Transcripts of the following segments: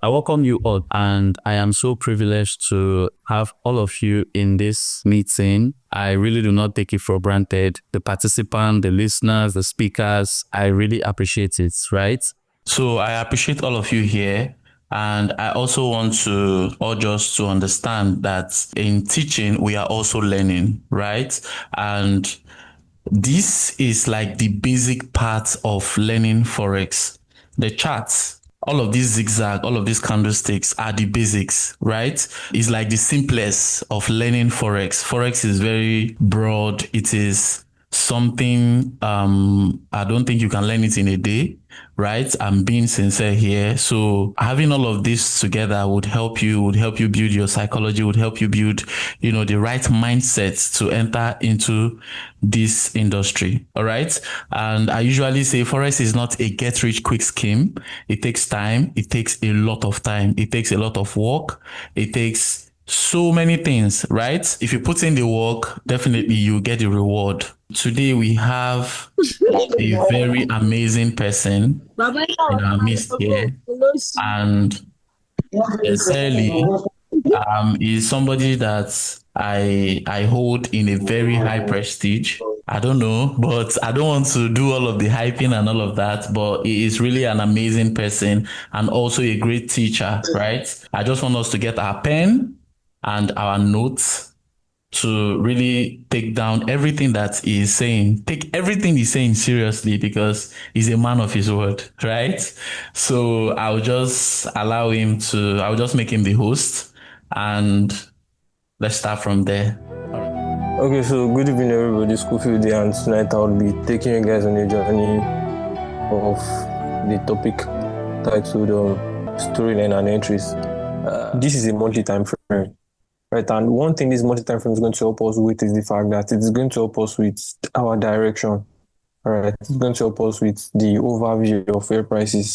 I welcome you all, and I am so privileged to have all of you in this meeting. I really do not take it for granted. The participants, the listeners, the speakers, I really appreciate it, right? So I appreciate all of you here. And I also want to urge us to understand that in teaching, we are also learning, right? And this is like the basic part of learning Forex. The charts, all of these zigzag, all of these candlesticks are the basics, right? It's like the simplest of learning Forex. Forex is very broad. It is something I don't think you can learn it in a day, right? I'm being sincere here. So having all of this together would help you build your psychology, would help you build, the right mindset to enter into this industry. All right. And I usually say Forex is not a get rich quick scheme. It takes time. It takes a lot of time. It takes a lot of work. It takes so many things, right? If you put in the work, definitely you get the reward. Today we have a very amazing person in our midst here, and sincerely, is somebody that I hold in a very high prestige. I don't know, but I don't want to do all of the hyping and all of that. But he is really an amazing person and also a great teacher, right? I just want us to get our pen and our notes to really take down everything that he's saying. Take everything he's saying seriously because he's a man of his word, right? So I'll just make him the host and let's start from there. Okay, so good evening everybody, Scofield here, and tonight I'll be taking you guys on a journey of the topic titled Storyline and Entries. This is a monthly time frame, right? And one thing this monthly time frame is going to help us with is the fact that it's going to help us with our direction. All right, it's going to help us with the overview of where prices.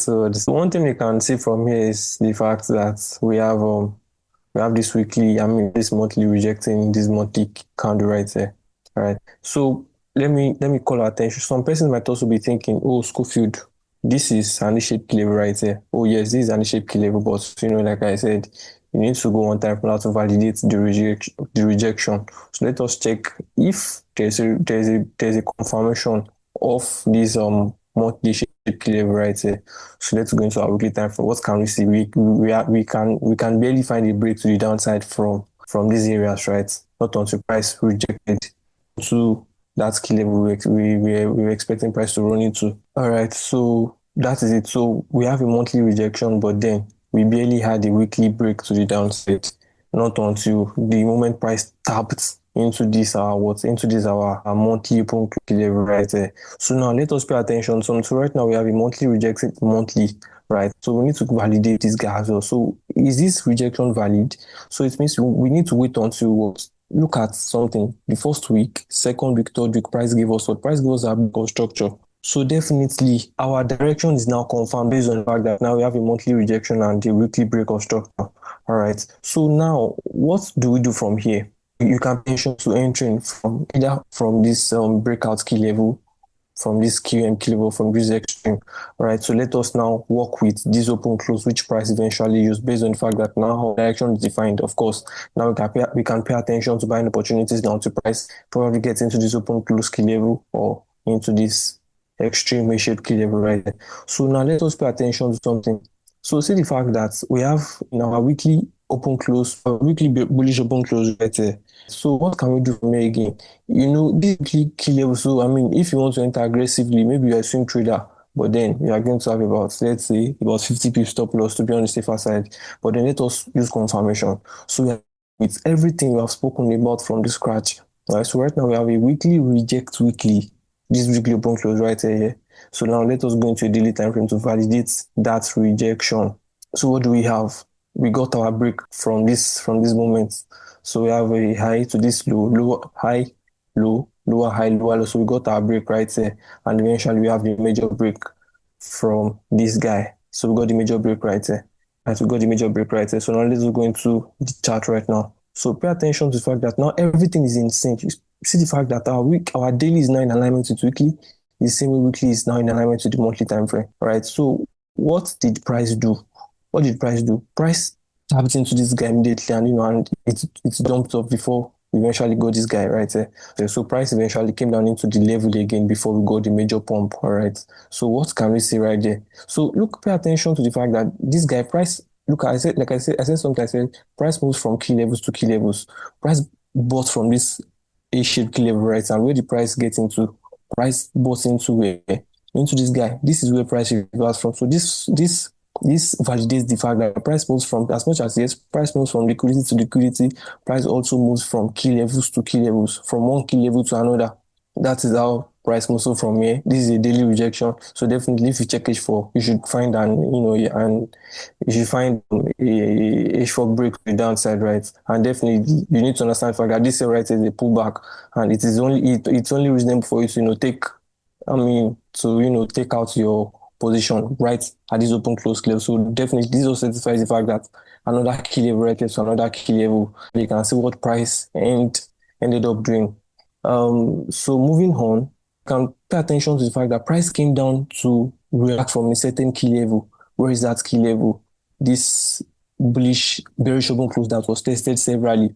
So one thing we can see from here is the fact that we have this this monthly rejecting this monthly candle right there. All right. So let me call our attention. Some persons might also be thinking, oh, Scofield, this is an shaped key level right there. Oh yes, this is an shaped key level, but like I said, you need to go one time now to validate the rejection. So let us check if there's a confirmation of this monthly shaped key level right there. So let's go into our weekly time frame. What can we see? We can barely find a break to the downside from these areas, right? Not until price rejected to that key level we're expecting price to run into. All right, so that is it. So we have a monthly rejection, but then we barely had a weekly break to the downside. Not until the moment price tapped into this our monthly open key level right there. So now let us pay attention. So right now we have a monthly rejected monthly, right? So we need to validate this guy as well. So is this rejection valid? So it means we need to wait until what? Look at something. The first week, second week, third week, price gave us what? Price gave us our big structure. So definitely our direction is now confirmed based on the fact that now we have a monthly rejection and a weekly break of structure. All right. So now what do we do from here? You can pay attention to entering from either from this breakout key level, from this QM key level, from this extreme. All right. So let us now work with this open close, which price eventually used based on the fact that now our direction is defined. Of course, now we can pay attention to buying opportunities down to price, probably get into this open close key level or into this extreme shaped key level right there. So now let us pay attention to something. So see the fact that we have in our weekly open close, weekly bullish open close right there. So what can we do from here again? This key level. So if you want to enter aggressively, maybe you're a swing trader, but then you are going to have about, let's say, about 50 pips stop loss to be on the safer side. But then let us use confirmation. So with everything we have spoken about from the scratch. Right. So right now we have a weekly reject weekly. This weekly open close right here. So now let us go into a daily time frame to validate that rejection. So what do we have? We got our break from this moment. So we have a high to this low, lower high, low, lower high, lower low. So we got our break right there, and eventually we have the major break from this guy. So we got the major break right there, and we got the major break right there. So now let's go into the chart right now. So pay attention to the fact that now everything is in sync. You see the fact that our daily is now in alignment with weekly. The same way weekly is now in alignment with the monthly time frame. Right. So what did price do? what did price do? Price tapped into this guy immediately, and and it jumped up before we eventually got this guy, right? So price eventually came down into the level again before we got the major pump, all right? So what can we see right there? So look, pay attention to the fact that this guy price. Look, I said something. I said price moves from key levels to key levels. Price bought from this A-shaped key level, right? And where the price gets into, price bought into where? Into this guy. This is where price reverses from. So this validates the fact that price moves from, as much as yes, price moves from liquidity to liquidity, price also moves from key levels to key levels, from one key level to another. That is how price moves from here. This is a daily rejection. So definitely if you check H4, you should find and you should find a H4 break to the downside, right? And definitely you need to understand the fact that this right is a pullback, and it's only reasonable for you to take out your position right at this open close level. So definitely this also certifies the fact that another key level right here, so another key level. You can see what price ended up doing. So moving on, you can pay attention to the fact that price came down to react from a certain key level. Where is that key level? This bearish open close that was tested severally.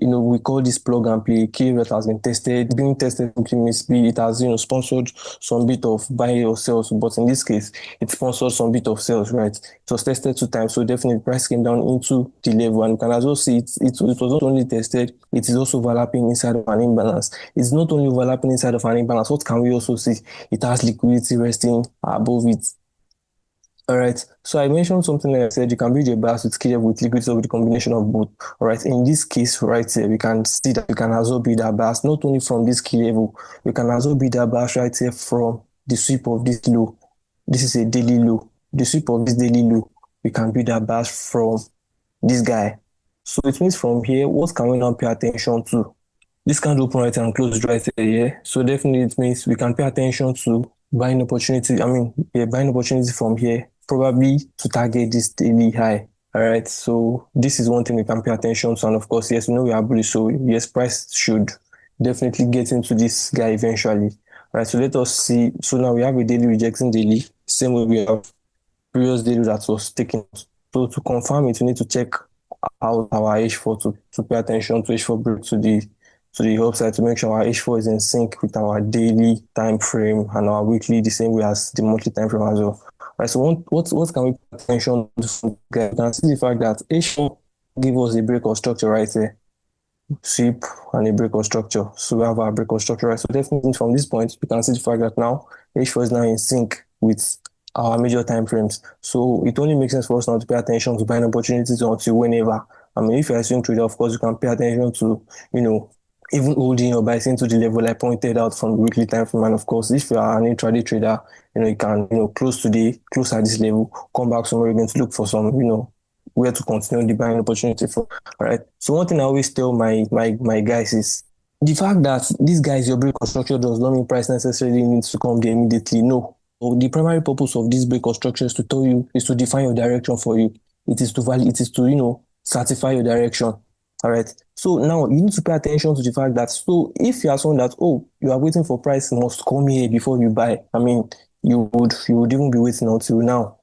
We call this plug and play. Key that has been tested. Being tested means it has, sponsored some bit of buy or sales, but in this case, it sponsored some bit of sales, right? It was tested 2 times, so definitely price came down into the level, and you can as well see it was not only tested, it is also overlapping inside of an imbalance. It's not only overlapping inside of an imbalance. What can we also see? It has liquidity resting above it. All right. So I mentioned something like I said, you can build a bus with key with liquidity or with the combination of both. All right. In this case, right here, we can see that we can also build a bus not only from this key level, we can also build a bus right here from the sweep of this low. This is a daily low. The sweep of this daily low, we can build a bus from this guy. So it means from here, what can we now pay attention to? This can't open right and close right here, yeah. So definitely it means we can pay attention to buying opportunity. Buying opportunity from here, probably to target this daily high. All right. So this is one thing we can pay attention to. And of course, yes, we know we are bullish. So yes, price should definitely get into this guy eventually. All right. So let us see. So now we have a daily rejecting daily. Same way we have previous daily that was taken. So to confirm it, we need to check out our H4 to pay attention to H4 break to the upside, to make sure our H4 is in sync with our daily time frame and our weekly the same way as the monthly time frame as well. Right, so what can we pay attention to? You can see the fact that H4 give us a break of structure right here. Sweep and a break of structure. So we have our break of structure, right? So definitely from this point, we can see the fact that now H4 is now in sync with our major time frames. So it only makes sense for us now to pay attention to buying opportunities until whenever. If you're a swing trader, of course, you can pay attention to, even holding your buys into the level I pointed out from the weekly time frame. And of course, if you are an intraday trader, you can, close today, close at this level, come back somewhere, you're going to look for some, where to continue the buying opportunity for. All right. So one thing I always tell my guys is the fact that these guys, your break of structure does not mean price necessarily needs to come there immediately. No. So the primary purpose of this break of structure is to tell you, is to define your direction for you. It is to certify your direction. All right. So now you need to pay attention to the fact that, so if you are someone that, you are waiting for price must come here before you buy, you would even be waiting until now.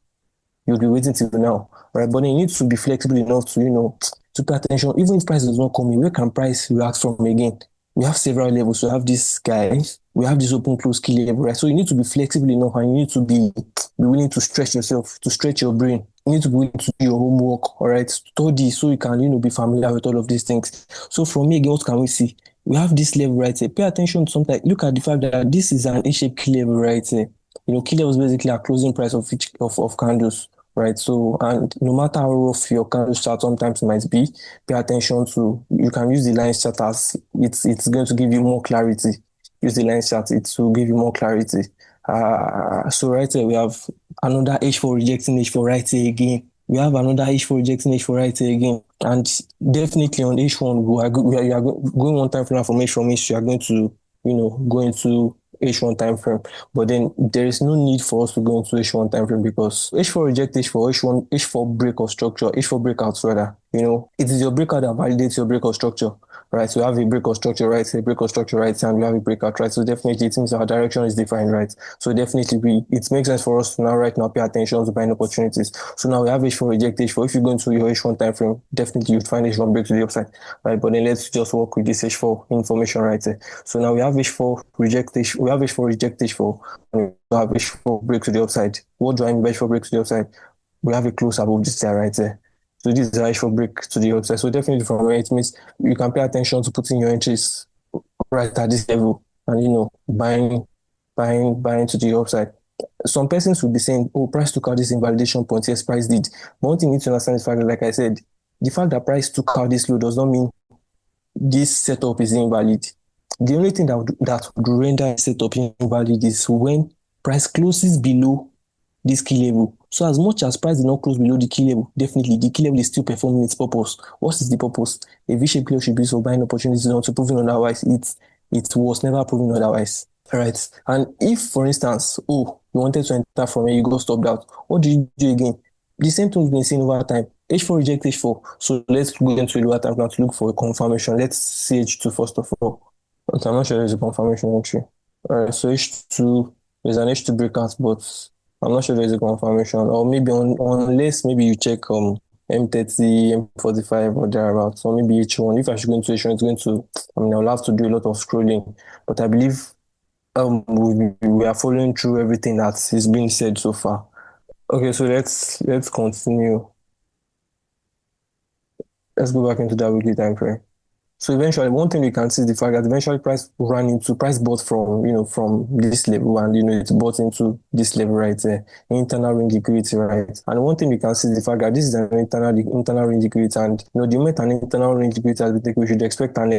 You'll be waiting till now. Right. But you need to be flexible enough to, to pay attention. Even if price does not come in, where can price react from again? We have several levels. We have this guy, we have this open close key level, right? So you need to be flexible enough, and you need to be willing to stretch yourself, to stretch your brain. You need to be willing to do your homework, all right? Study so you can, be familiar with all of these things. So from here again, what can we see? We have this level right here. Pay attention to something. Look at the fact that this is an A-shaped key level right here. Key level is basically a closing price of each of candles. Right. So, and no matter how rough your candle chart sometimes might be, pay attention to, you can use the line chart as it's going to give you more clarity. Use the line chart, it will give you more clarity. So right here, we have another H4 rejecting H4 right here again. We have another H4 rejecting H4 right here again. And definitely on H1, we are going one time from H4, you are going to, go into H1 time frame, but then there is no need for us to go into H1 time frame because H4 reject H4, H4 break of structure, H4 breakouts rather, it is your breakout that validates your break of structure. right? So we have a break of structure right here, break of structure right here, and we have a breakout, right? So definitely it means our direction is defined, right? So definitely it makes sense for us to now right now pay attention to buying opportunities. So now we have H4 reject H4. If you go into your H1 time frame, definitely you'd find H1 break to the upside, right? But then let's just work with this H4 information right here. So now we have H4 reject H, we have H4 reject H4, and we have H4 break to the upside. What do I mean by H4 break to the upside? We have a close above this guy right there. So this is a short break to the upside. So definitely from where it means you can pay attention to putting your entries right at this level and buying to the upside. Some persons will be saying, oh, price took out this invalidation point. Yes, price did. But one thing you need to understand is the fact that, like I said, the fact that price took out this low does not mean this setup is invalid. The only thing that would render a setup invalid is when price closes below this key level. So as much as price did not close below the key level, definitely the key level is still performing its purpose. What is the purpose? A V-shaped clear should be for buying opportunities, not to proving otherwise. It was never proven otherwise. All right. And if, for instance, you wanted to enter from here, you got stopped out, what do you do again? The same thing we've been seeing over time. H4 reject H4. So let's go into a lower time now to look for a confirmation. Let's see H2 first of all. Okay, I'm not sure there's a confirmation entry. All right, so H2, there's an H2 breakout, but I'm not sure there's a confirmation. Or maybe unless maybe you check M30, M45 or thereabouts, or maybe H1. If I should go into H1, it's going to, I'll have to do a lot of scrolling. But I believe we are following through everything that is being said so far. Okay, so let's continue. Let's go back into that weekly time frame. So eventually, one thing we can see is the fact that eventually price bought from this level, and it bought into this level right there, internal range liquidity, right? And one thing we can see is the fact that this is an internal range liquidity, and the moment an internal range liquidity has been taken, we should expect an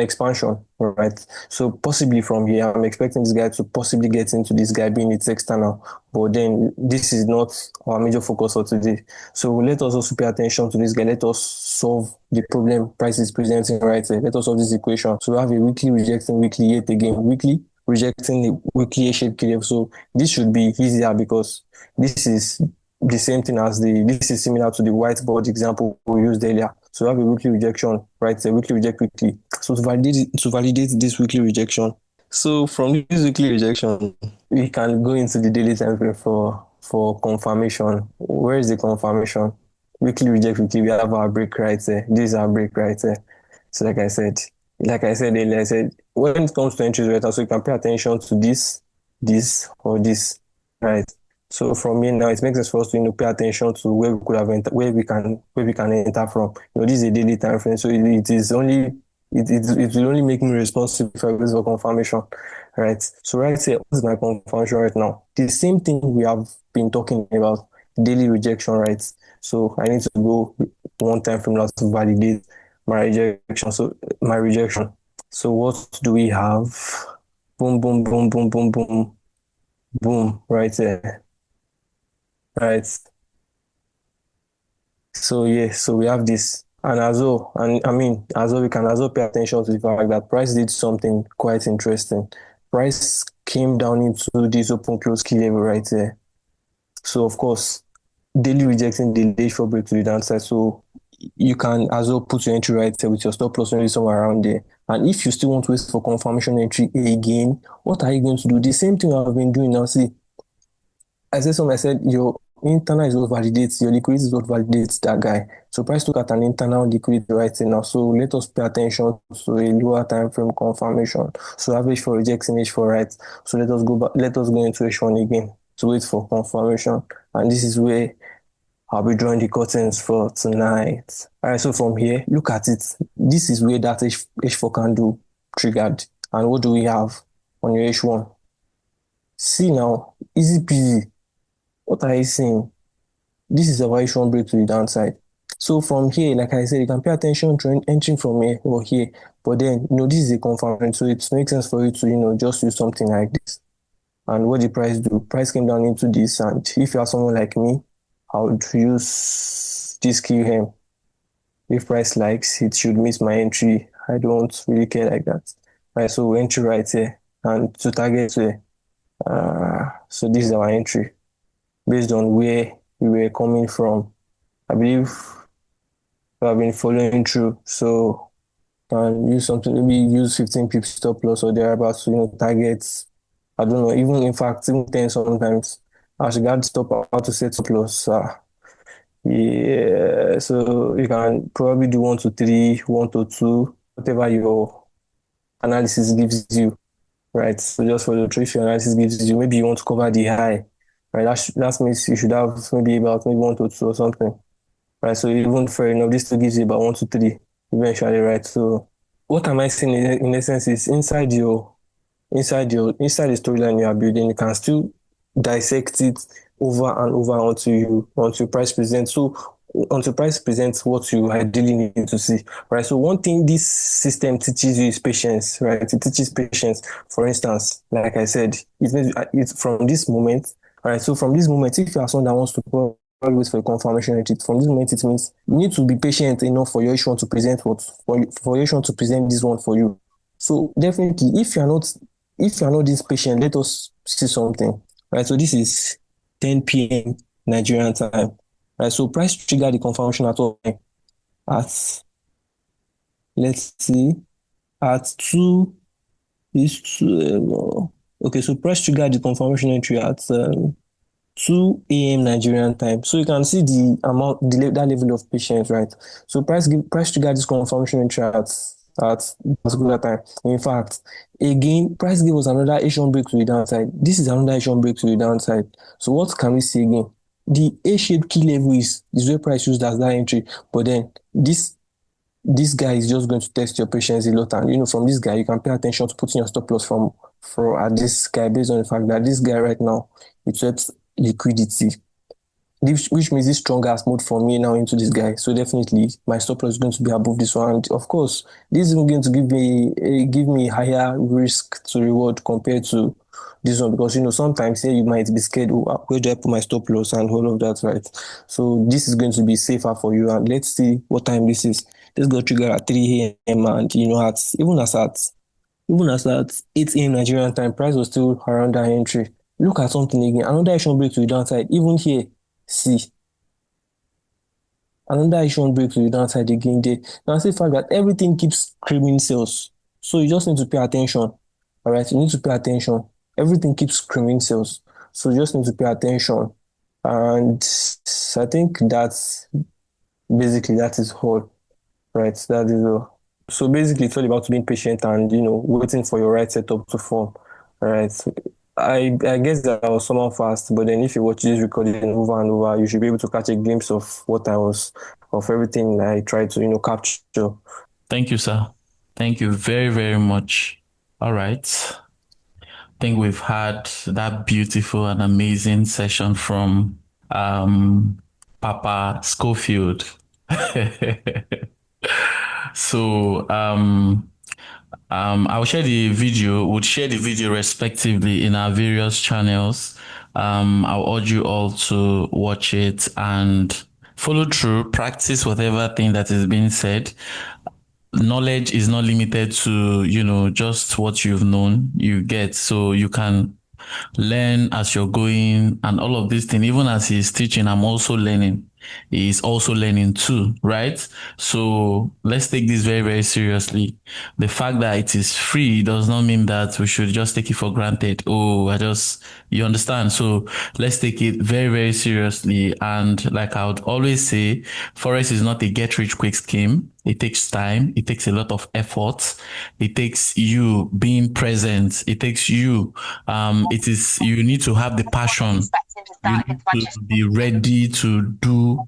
expansion, right? So possibly from here, I'm expecting this guy to possibly get into this guy being its external, but then this is not our major focus for today. So let us also pay attention to this guy. Let us solve the problem price is presenting right there. Let us solve this equation. So we have a weekly rejecting weekly yet again. Weekly rejecting the weekly A-shaped key level. So this should be easier because this is the same thing as this is similar to the whiteboard example we used earlier. So we have a weekly rejection right there, weekly reject weekly. So to validate this weekly rejection. So from this weekly rejection, we can go into the daily time frame for confirmation. Where is the confirmation? Weekly reject weekly, we have our break right there. This is our break right there. So like I said earlier, I said when it comes to entries right now, so you can pay attention to this, or this, right? So from here now, it makes sense for us to pay attention to where we could have where we can enter from. This is a daily time frame, so it will only make me responsible if I go for confirmation, right? So right here, what is my confirmation right now? The same thing we have been talking about, daily rejection, right? So I need to go one time from now to validate my rejection. So what do we have? Boom, boom, boom, boom, boom, boom, boom, right there. Right. So yeah, so we have this. And as well, we can as well pay attention to the fact that price did something quite interesting. Price came down into this open close key level right there. So of course, daily rejecting the H4 break to the downside. So you can as well put your entry right there with your stop loss maybe somewhere around there. And if you still want to wait for confirmation entry again, what are you going to do? The same thing I've been doing now. See, I said your internal is what validates, your liquidity is what validates that guy. So price took at an internal liquidity right now. So let us pay attention to a lower time frame confirmation. So average for rejecting H4 right. So let us go into H1 again to wait for confirmation. And this is where I'll be drawing the curtains for tonight. All right, so from here, look at it. This is where that H4 candle triggered. And what do we have on your H1? See now, easy peasy. What are you saying? This is a H1 break to the downside. So from here, like I said, you can pay attention to entering from here or here. But then, this is a confirmation. So it makes sense for you to, just use something like this. And what did price do? Price came down into this. And if you are someone like me, I would use this QM. If price likes, it should miss my entry. I don't really care like that. Right, so entry right here. And to target here. So this is our entry. Based on where we were coming from. I believe we have been following through. So can use something, maybe use 15 pips stop loss or thereabouts to, targets. I don't know, even in fact, even 10 sometimes. As regards stop, how to set stop loss. Yeah, so you can probably do 1 to 3, 1 to 2, whatever your analysis gives you, right? So just for the trade, your analysis gives you, maybe you want to cover the high, right? That means you should have maybe about maybe 1 to 2 or something, right? So even fair enough, this still gives you about 1 to 3 eventually, right? So what am I saying in essence is inside the storyline you are building, you can still dissect it over and over until price presents. So until price presents what you ideally need to see, right? So one thing this system teaches you is patience, right? It teaches patience. For instance, like I said, it's from this moment, right? So from this moment, if you are someone that wants to probably wait for a confirmation retreat, from this moment it means you need to be patient enough for your issue to present for your issue to present this one for you. So definitely, if you are not this patient, let us see something. Right. So this is 10 p.m. Nigerian time. Right. So price trigger the confirmation at all at let's see at 2 is 2 okay, so price trigger the confirmation entry at 2 a.m. Nigerian time. So you can see the amount, that level of patience, right? So price trigger this confirmation entry at particular time. In fact, again, price give us another Asian break to the downside. This is another Asian break to the downside. So what can we see again? The A-shaped key level is where price used as that entry, but then this guy is just going to test your patience a lot. And from this guy, you can pay attention to putting your stop loss at this guy based on the fact that this guy right now, it sweats liquidity, which means this strong ass mode for me now into this guy. So definitely my stop loss is going to be above this one. And of course, this is going to give me higher risk to reward compared to this one, because sometimes you might be scared, where do I put my stop loss and all of that, right? So this is going to be safer for you. And let's see what time this is. Let's go trigger at 3 a.m. and even as at 8 a.m. Nigerian time, price was still around that entry. Look at something again. Another Asian break to the downside. Even here, see. Another Asian break to the downside again there. Now see the fact that everything keeps screaming sales. So you just need to pay attention. All right, you need to pay attention. Everything keeps screaming sales. So you just need to pay attention. And I think that is all. Right, that is all. So basically, it's all about being patient and waiting for your right setup to form. All right. I guess that I was somehow fast, but then if you watch this recording over and over, you should be able to catch a glimpse of of everything I tried to capture. Thank you, sir. Thank you very, very much. All right. I think we've had that beautiful and amazing session from Papa Scofield. So I'll share the video. We'll share the video respectively in our various channels. I'll urge you all to watch it and follow through, practice whatever thing that is being said. Knowledge is not limited to, just what you've known, you get. So you can learn as you're going and all of these things. Even as he's teaching, I'm also learning. He's also learning too, right? So let's take this very, very seriously. The fact that it is free does not mean that we should just take it for granted. You understand? So let's take it very, very seriously. And like I would always say, Forex is not a get rich quick scheme. It takes time. It takes a lot of effort. It takes you being present. It takes you, you need to have the passion. You need to be ready to do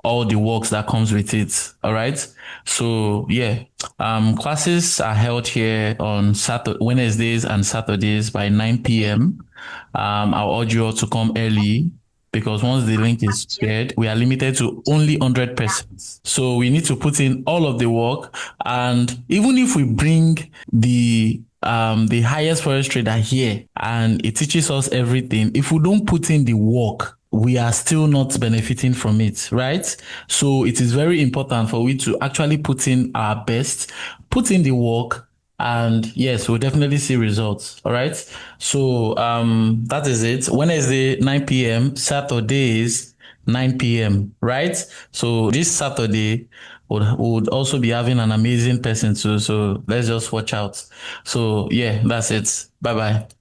all the works that comes with it. All right. So yeah, classes are held here on Wednesdays and Saturdays by 9 p.m. I'll urge you all to come early, because once the link is shared, we are limited to only 100%. So we need to put in all of the work. And even if we bring the highest forex trader here and it teaches us everything, if we don't put in the work, we are still not benefiting from it, right? So it is very important for we to actually put in our best, put in the work, and yes, we'll definitely see results. All right. So that is it. Wednesday 9 p.m. Saturdays 9 p.m. right? So this Saturday would also be having an amazing person too. So let's just watch out. So yeah, that's it. Bye bye.